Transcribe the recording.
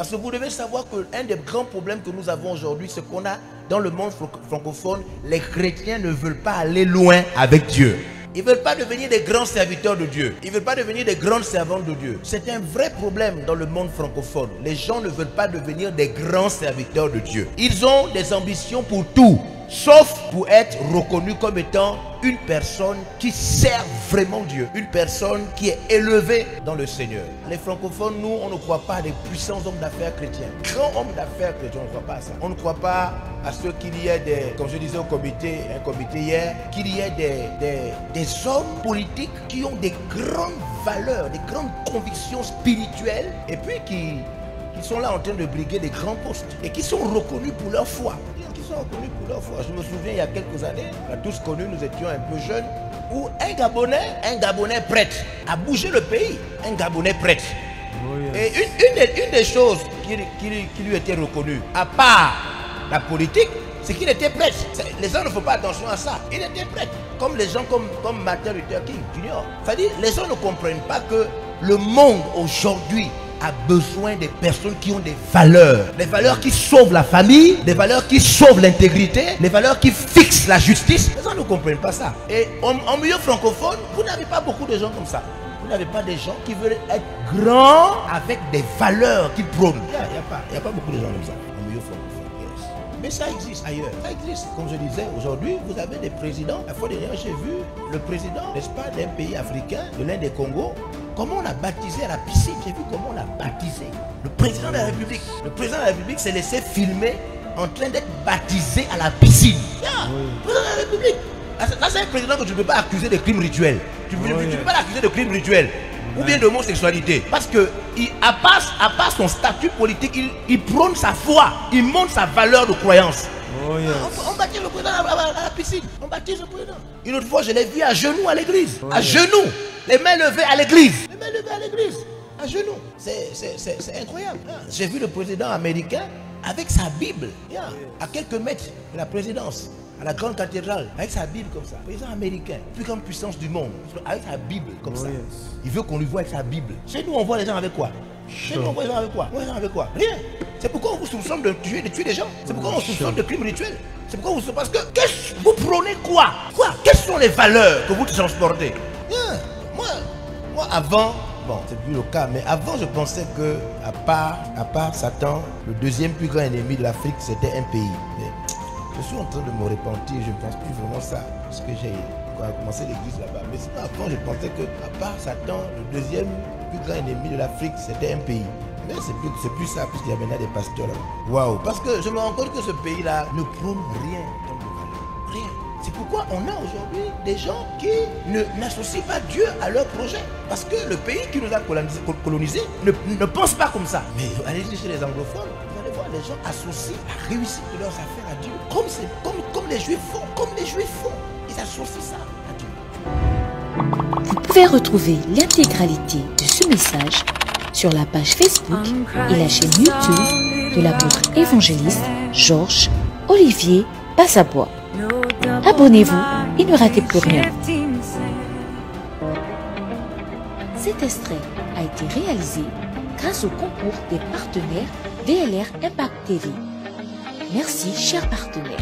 Parce que vous devez savoir qu'un des grands problèmes que nous avons aujourd'hui, c'est qu'on a dans le monde francophone, les chrétiens ne veulent pas aller loin avec Dieu. Ils ne veulent pas devenir des grands serviteurs de Dieu. Ils ne veulent pas devenir des grandes servantes de Dieu. C'est un vrai problème dans le monde francophone. Les gens ne veulent pas devenir des grands serviteurs de Dieu. Ils ont des ambitions pour tout, sauf pour être reconnus comme étant une personne qui sert vraiment Dieu. Une personne qui est élevée dans le Seigneur. Les francophones, nous, on ne croit pas à des puissants hommes d'affaires chrétiens. Grands hommes d'affaires chrétiens, on ne croit pas à ça. On ne croit pas à ce qu'il y ait des, comme je disais au comité, un comité hier, qu'il y ait des hommes politiques qui ont des grandes valeurs, des grandes convictions spirituelles, et puis qui sont là en train de briguer des grands postes, et qui sont reconnus pour leur foi. Reconnus pour leur foi. Je me souviens il y a quelques années, on a tous connu, nous étions un peu jeunes, où un Gabonais prêtre a bougé le pays. Un Gabonais prêtre. Oh yes. Et une des choses qui lui était reconnue, à part la politique, c'est qu'il était prêtre. Les gens ne font pas attention à ça. Il était prêtre. Comme les gens comme Martin Luther King Jr. C'est-à-dire, les gens ne comprennent pas que le monde aujourd'hui a besoin des personnes qui ont des valeurs qui sauvent la famille, des valeurs qui sauvent l'intégrité, des valeurs qui fixent la justice. Les gens ne comprennent pas ça. Et en milieu francophone, vous n'avez pas beaucoup de gens comme ça. Vous n'avez pas des gens qui veulent être grands avec des valeurs qu'ils prônent. Il n'y a pas beaucoup de gens comme ça en milieu francophone. Yes. Mais ça existe ailleurs. Ça existe. Comme je disais, aujourd'hui, vous avez des présidents. La fois dernière, j'ai vu le président, n'est-ce pas, d'un pays africain, de l'un des Congos. Comment on a baptisé à la piscine. J'ai vu comment on a baptisé le président de la République. Le président de la République s'est laissé filmer en train d'être baptisé à la piscine. Le président de la République. Là, c'est un président que tu ne peux pas accuser de crimes rituels. Tu ne peux pas l'accuser de crimes rituels ou bien d'homosexualité. Parce que, à part son statut politique, il prône sa foi. Il montre sa valeur de croyance. Oh yes. On baptise le président à la piscine. On baptise le président. Une autre fois, je l'ai vu à genoux à l'église. À genoux. Les mains levées à l'église. Les mains levées à l'église. À genoux. C'est incroyable. J'ai vu le président américain avec sa Bible. À quelques mètres de la présidence. À la grande cathédrale. Avec sa Bible comme ça. Président américain. Plus grande puissance du monde. Avec sa Bible comme ça. Il veut qu'on lui voit avec sa Bible. Chez nous, on voit les gens avec quoi? Chez nous, on voit les gens avec quoi? On voit les gens avec quoi? Rien. C'est pourquoi on vous soupçonne de tuer des gens. C'est pourquoi on soupçonne de crimes rituels. C'est pourquoi vous... Parce que vous prônez quoi? Quelles sont les valeurs que vous transportez? Moi avant, bon, c'est plus le cas, mais avant je pensais que à part Satan, le deuxième plus grand ennemi de l'Afrique, c'était un pays. Mais je suis en train de me repentir, je ne pense plus vraiment ça, parce que j'ai commencé l'église là-bas. Mais sinon avant je pensais que à part Satan, le deuxième plus grand ennemi de l'Afrique, c'était un pays. Mais c'est plus ça, puisqu'il y a maintenant des pasteurs là. Waouh! Parce que je me rends compte que ce pays-là ne prône rien en termes de valeur. Rien. C'est pourquoi on a aujourd'hui des gens qui n'associent pas Dieu à leur projet. Parce que le pays qui nous a colonisés ne pense pas comme ça. Mais allez-y chez les anglophones, vous allez voir, les gens associent la réussite de leurs affaires à Dieu. Comme les Juifs font. Comme les Juifs font. Ils associent ça à Dieu. Vous pouvez retrouver l'intégralité de ce message sur la page Facebook et la chaîne YouTube de l'apôtre évangéliste Georges Olivier Passabois. Abonnez-vous et ne ratez plus rien. Cet extrait a été réalisé grâce au concours des partenaires DLR Impact TV. Merci, chers partenaires.